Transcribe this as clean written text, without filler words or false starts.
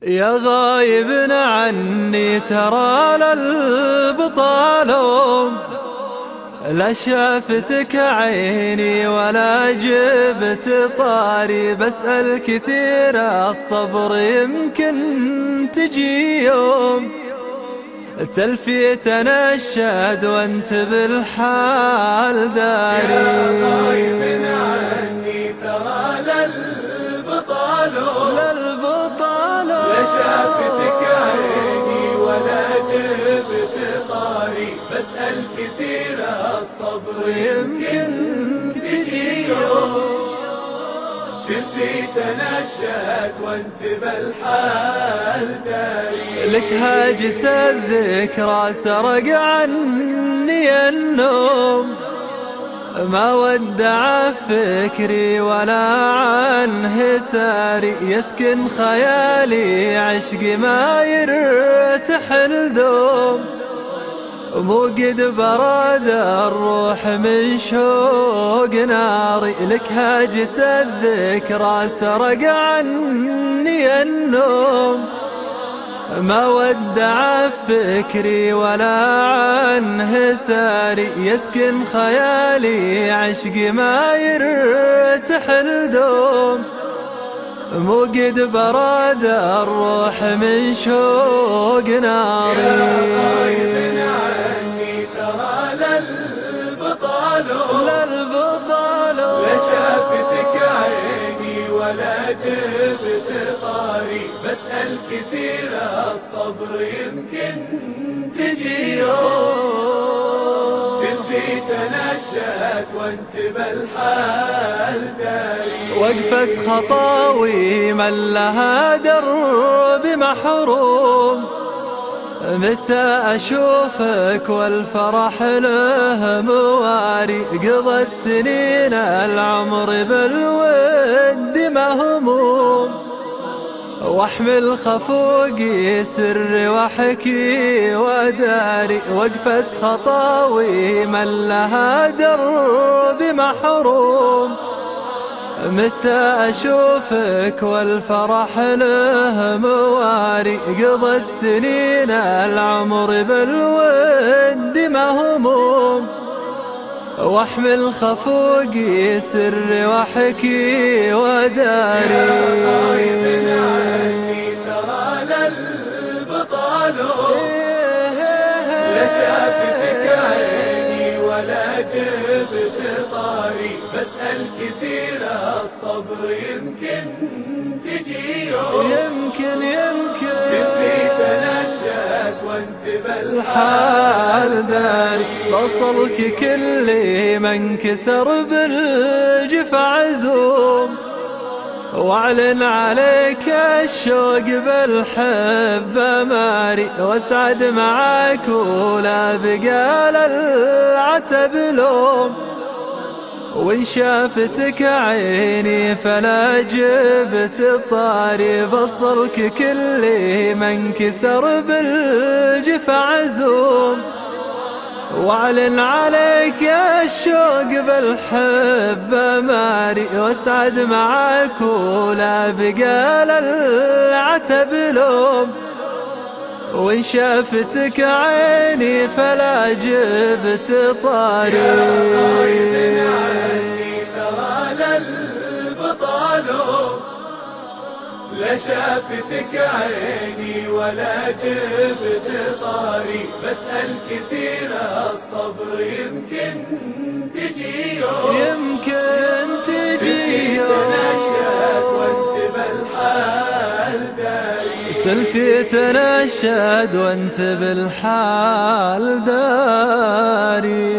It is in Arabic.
يا غايب عني ترى للبطالون، لا شافتك عيني ولا جبت طاري، بسأل كثير الصبر يمكن تجي يوم تلفيت نشاد وانت بالحال داري. يا غايب عني ترى للبطالون، لا شافتك عيني ولا جبت طاري، بسأل كثير الصبر يمكن تجي يوم تلفيت نشاد وانت بالحال داري. لك هاجس الذكرى سرق عني النوم، ما ودع فكري ولا عنه ساري، يسكن خيالي عشقي ما يرتحل دوم، مو قد برد الروح من شوق ناري. لك هاجس الذكرى سرق عني النوم، ما ودع فكري ولا عنه ساري، يسكن خيالي عشقي ما يرتحل دوم، مو قد برد الروح من شوق ناري. يا غايب عني ترى للبطالون، لا شافتك عيني ولا جبت طاري، بسأل كثير الصبر يمكن تجي يوم تلفيت نشاد وانت بالحال داري. وقفت خطاوي من لها درب محروم، متى أشوفك والفرح له مواري، قضت سنين العمر بالود مهموم، واحمل خفوقي سري واحكي وداري. وقفت خطاوي من لها درب محروم، متى أشوفك والفرح له مواري، قضت سنين العمر بالود مهموم، واحمل خفوقي سري واحكي وداري. يا غايب عني ترى للبطالون، لا شافتك عيني ولا جبت طاري، بسأل كثير الصبر يمكن تجي يوم تلفيت نشاد وانت بالحال داري. بصلك كل من كسر بالجفا عزوم، واعلن عليك الشوق بالحب ماري، واسعد معاك ولا بقال العتب لوم، وإن شافتك عيني فلا جبت طاري. بصرك كل من كسر بالجفا عزوم، واعلن عليك الشوق بالحب ماري، واسعد معاك ولا بقال العتب لوم، وإن شافتك عيني فلا جبت طاري. يا غايب عني ترى للبطالون، لا شافتك عيني ولا جبت طاري، بسأل كثير الصبر يمكن تجي يوم تلفيت نشاد وانت بالحال داري. تلفيت نشاد وانت بالحال داري.